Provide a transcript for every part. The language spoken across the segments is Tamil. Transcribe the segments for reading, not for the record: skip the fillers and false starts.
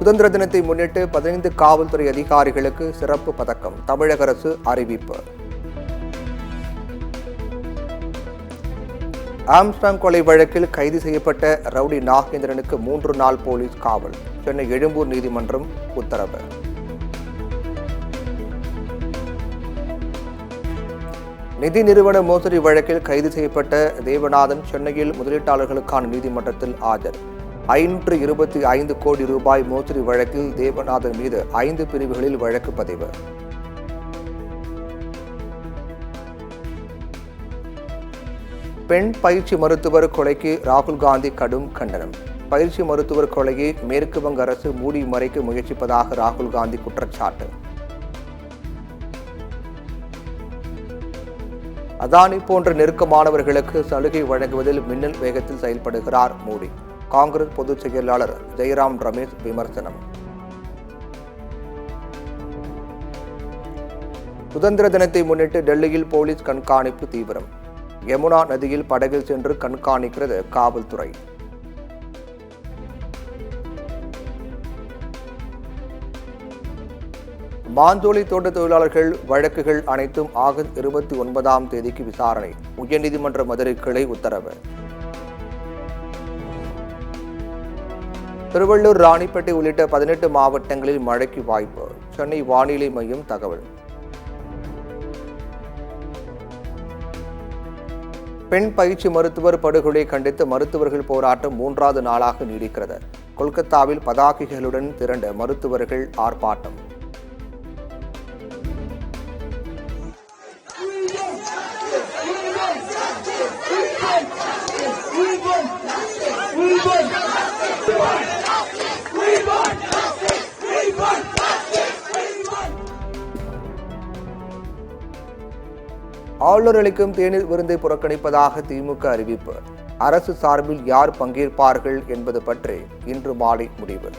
சுதந்திர தினத்தை முன்னிட்டு 15 காவல்துறை அதிகாரிகளுக்கு சிறப்பு பதக்கம் தமிழக அரசு அறிவிப்பு. ஆம்ஸ்டாங் கொலை வழக்கில் கைது செய்யப்பட்ட ரவுடி நாகேந்திரனுக்கு 3 நாள் போலீஸ் காவல். சென்னை எழும்பூர் நீதிமன்றம் உத்தரவு. நிதி நிறுவன மோசடி வழக்கில் கைது செய்யப்பட்ட தேவநாதன் சென்னையில் முதலீட்டாளர்களுக்கான நீதிமன்றத்தில் ஆஜர். 525 கோடி ரூபாய் மோசடி வழக்கில் தேவநாதன் மீது 5 பிரிவுகளில் வழக்கு பதிவு. பெண் பயிற்சி மருத்துவர் கொலைக்கு ராகுல் காந்தி கடும் கண்டனம். பயிற்சி மருத்துவர் கொலையை மேற்கு வங்க அரசு மூடி மறைக்க முயற்சிப்பதாக ராகுல் காந்தி குற்றச்சாட்டு. அதானி போன்ற நெருக்கமானவர்களுக்கு சலுகை வழங்குவதில் மின்னல் வேகத்தில் செயல்படுகிறார் மோடி. காங்கிரஸ் பொதுச் செயலாளர் ஜெயராம் ரமேஷ் விமர்சனம். சுதந்திர தினத்தை முன்னிட்டு டெல்லியில் போலீஸ் கண்காணிப்பு தீவிரம். யமுனா நதியில் படகில் சென்று கண்காணிக்கிறது காவல்துறை. மாஞ்சோலை தோட்ட தொழிலாளர்கள் வழக்குகள் அனைத்தும் ஆகஸ்ட் 29ஆம் தேதிக்கு விசாரணை. உயர்நீதிமன்ற மதுரை கிளை உத்தரவு. திருவள்ளூர், ராணிப்பேட்டை உள்ளிட்ட 18 மாவட்டங்களில் மழைக்கு வாய்ப்பு. சென்னை வானிலை மையம் தகவல். பெண் பயிற்சி மருத்துவர் படுகொலை கண்டித்து மருத்துவர்கள் போராட்டம் 3வது நாளாக நீடிக்கிறது. கொல்கத்தாவில் பதாகைகளுடன் திரண்ட மருத்துவர்கள் ஆர்ப்பாட்டம். ஆளுநர் அளிக்கும் தேநீர் விருந்தை புறக்கணிப்பதாக திமுக அறிவிப்பு. அரசு சார்பில் யார் பங்கேற்பார்கள் என்பது பற்றி இன்று மாலை முடிவு.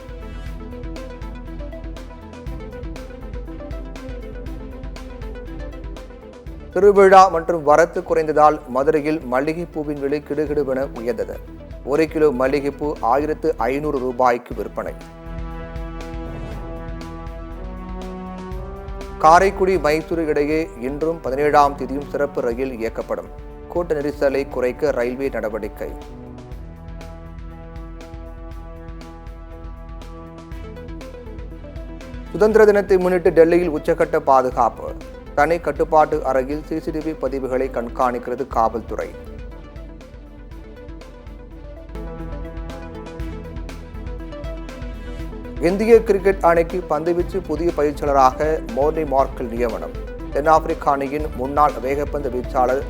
திருவிழா மற்றும் வரத்து குறைந்ததால் மதுரையில் மல்லிகைப்பூவின் விலை கிடுகிடுவென உயர்ந்தது. 1 கிலோ மல்லிகைப்பூ 1500 ரூபாய்க்கு விற்பனை. காரைக்குடி, மைசூரு இடையே இன்றும் 17ஆம் தேதியும் சிறப்பு ரயில் இயக்கப்படும். கூட்ட நெரிசலை குறைக்க ரயில்வே நடவடிக்கை. சுதந்திர தினத்தை முன்னிட்டு டெல்லியில் உச்சகட்ட பாதுகாப்பு. தனி கட்டுப்பாட்டு அறையில் சிசிடிவி பதிவுகளை கண்காணிக்கிறது காவல்துறை. இந்திய கிரிக்கெட் அணிக்கு பந்துவீச்சு புதிய பயிற்சியாளராக மோர்னி மார்க்கல் நியமனம். தென்னாப்பிரிக்க அணியின் முன்னாள் வேகப்பந்து வீச்சாளர்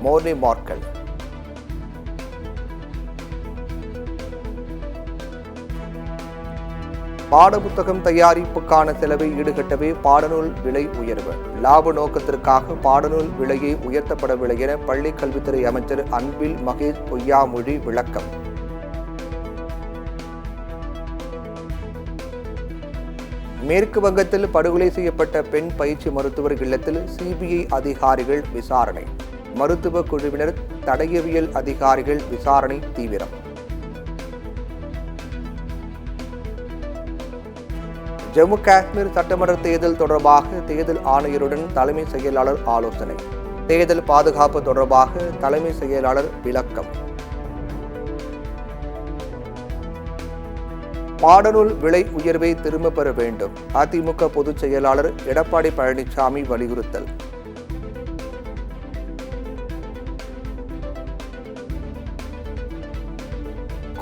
மோர்னி மார்க்கல். பாடப்புத்தகம் தயாரிப்புக்கான செலவை ஈடுகட்டவே பாடநூல் விலை உயர்வு. லாப நோக்கத்திற்காக பாடநூல் விலையை உயர்த்தப்படவில்லை என பள்ளிக் கல்வித்துறை அமைச்சர் அன்பில் மகேஷ் பொய்யாமொழி விளக்கம். மேற்கு வங்கத்தில் படுகொலை செய்யப்பட்ட பெண் பயிற்சி மருத்துவர் இல்லத்தில் சிபிஐ அதிகாரிகள் விசாரணை. மருத்துவ குழுவினர், தடயவியல் அதிகாரிகள் விசாரணை தீவிரம். ஜம்மு காஷ்மீர் சட்டமன்ற தேர்தல் தொடர்பாக தேர்தல் ஆணையருடன் தலைமை செயலாளர் ஆலோசனை. தேர்தல் பாதுகாப்பு தொடர்பாக தலைமை செயலாளர் விளக்கம். பாடநூல் விலை உயர்வை திரும்ப பெற வேண்டும். அதிமுக பொதுச் செயலாளர் எடப்பாடி பழனிசாமி வலியுறுத்தல்.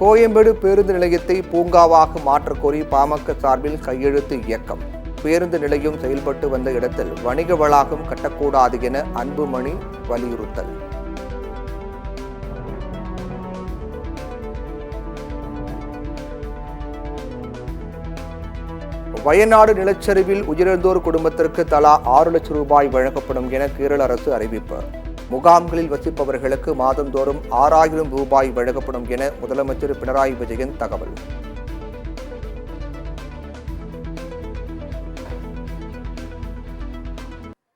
கோயம்பேடு பேருந்து நிலையத்தை பூங்காவாக மாற்றக்கோரி பாமக சார்பில் கையெழுத்து இயக்கம். பேருந்து நிலையம் செயல்பட்டு வந்த இடத்தில் வணிக வளாகம் கட்டக்கூடாது என அன்புமணி வலியுறுத்தல். வயநாடு நிலச்சரிவில் உயிரிழந்தோர் குடும்பத்திற்கு தலா 6 லட்சம் ரூபாய் வழங்கப்படும் என கேரள அரசு அறிவிப்பு. முகாம்களில் வசிப்பவர்களுக்கு மாதந்தோறும் 6000 ரூபாய் வழங்கப்படும் என முதலமைச்சர் பினராயி விஜயன் தகவல்.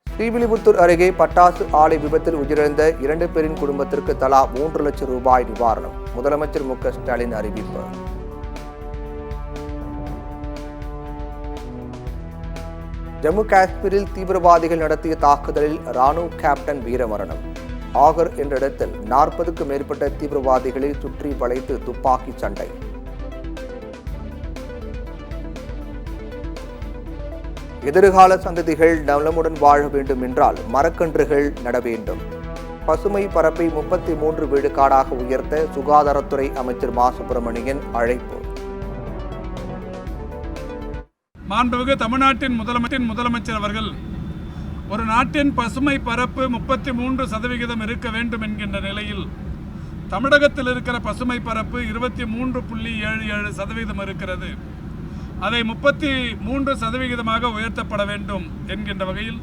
ஸ்ரீவில்லிபுத்தூர் அருகே பட்டாசு ஆலை விபத்தில் உயிரிழந்த 2 பேரின் குடும்பத்திற்கு தலா 3 லட்சம் ரூபாய் நிவாரணம். முதலமைச்சர் மு.க. ஸ்டாலின் அறிவிப்பு. ஜம்மு காஷ்மீரில் தீவிரவாதிகள் நடத்திய தாக்குதலில் ராணுவ கேப்டன் வீரமரணம். ஆகர் என்ற இடத்தில் 40க்கும் மேற்பட்ட தீவிரவாதிகளை சுற்றி வளைத்து துப்பாக்கி சண்டை. எதிர்கால சந்ததிகள் நலமுடன் வாழ வேண்டும் என்றால் மரக்கன்றுகள் நட வேண்டும். பசுமை பரப்பை 33 விழுக்காடாக உயர்த்த சுகாதாரத்துறை அமைச்சர் மா. சுப்பிரமணியன் அழைப்பு. மாண்புமிகு தமிழ்நாட்டின் முதலமைச்சர் அவர்கள் ஒரு நாட்டின் பசுமை பரப்பு 33% இருக்க வேண்டும் என்கின்ற நிலையில் தமிழகத்தில் இருக்கிற பசுமை பரப்பு 23.77% இருக்கிறது. அதை 33% உயர்த்தப்பட வேண்டும் என்கின்ற வகையில்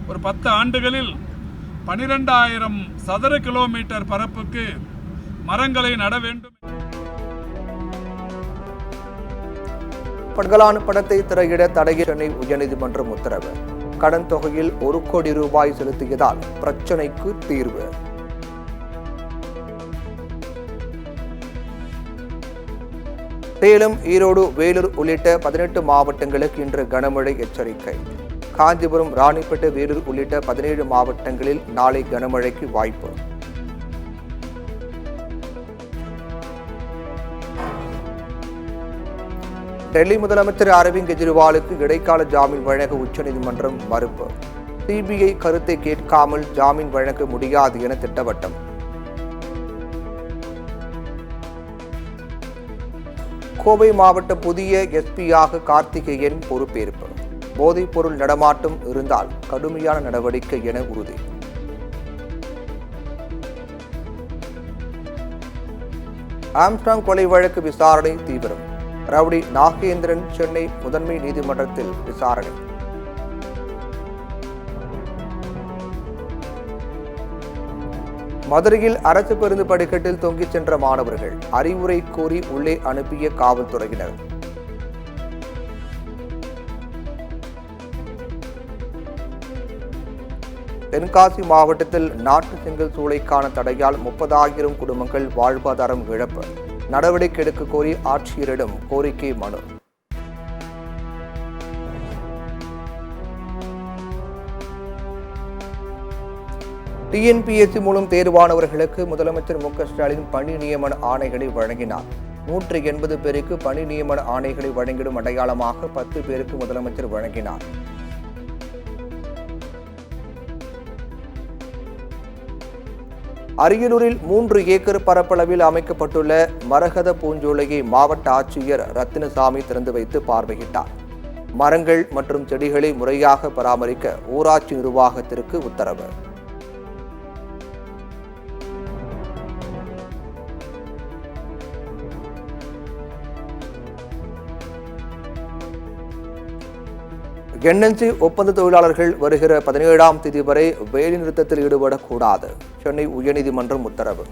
ஒரு 10 ஆண்டுகளில் 12,000 சதுர கிலோமீட்டர் பரப்புக்கு மரங்களை நட வேண்டும். பட்கலான் படத்தை திரையிட தடையை சென்னை உயர்நீதிமன்றம் உத்தரவு. கடன் தொகையில் 1 கோடி ரூபாய் செலுத்தியதால் பிரச்சினைக்கு தீர்வு. சேலம், ஈரோடு, வேலூர் உள்ளிட்ட 18 மாவட்டங்களுக்கு இன்று கனமழை எச்சரிக்கை. காஞ்சிபுரம், ராணிப்பேட்டை, வேலூர் உள்ளிட்ட 17 மாவட்டங்களில் நாளை கனமழைக்கு வாய்ப்பு. டெல்லி முதலமைச்சர் அரவிந்த் கெஜ்ரிவாலுக்கு இடைக்கால ஜாமீன் வழங்க உச்சநீதிமன்றம் மறுப்பு. சிபிஐ கருத்தை கேட்காமல் ஜாமீன் வழங்க முடியாது என திட்டவட்டம். கோவை மாவட்ட புதிய எஸ்பியாக கார்த்திகேயன் பொறுப்பேற்பு. போதைப் பொருள் நடமாட்டம் இருந்தால் கடுமையான நடவடிக்கை என உறுதி. ஆம்ஸ்ட்ராங் கொலை வழக்கு விசாரணை தீவிரம். ரவுடி நாகேந்திரன் சென்னை முதன்மை நீதிமன்றத்தில் விசாரணை. மதுரையில் அரசு பேருந்து படிக்கட்டில் தொங்கிச் சென்ற மாணவர்கள் அறிவுரை கோரி உள்ளே அனுப்பிய காவல்துறையினர். தென்காசி மாவட்டத்தில் நாட்டு செங்கல் சூளைக்கான தடையால் 30,000 குடும்பங்கள் வாழ்வாதாரம் இழப்பு. நடவடிக்கை எடுக்க கோரி ஆட்சியரிடம் கோரிக்கை மனு. டிஎன்பிஎஸ்சி மூலம் தேர்வானவர்களுக்கு முதலமைச்சர் மு. ஸ்டாலின் பணி நியமன ஆணைகளை வழங்கினார். 180 பேருக்கு பணி நியமன ஆணைகளை வழங்கிடும் அடையாளமாக 10 பேருக்கு முதலமைச்சர் வழங்கினார். அரியலூரில் 3 ஏக்கர் பரப்பளவில் அமைக்கப்பட்டுள்ள மரகத பூஞ்சோலையை மாவட்ட ஆட்சியர் ரத்தினசாமி திறந்து வைத்து பார்வையிட்டார். மரங்கள் மற்றும் செடிகளை முறையாக பராமரிக்க ஊராட்சி நிர்வாகத்திற்கு உத்தரவு. என்எல்சி ஒப்பந்த தொழிலாளர்கள் வருகிற 17ஆம் தேதி வரை வேலைநிறுத்தத்தில் ஈடுபடக்கூடாது. சென்னை உயர்நீதிமன்றம் உத்தரவு.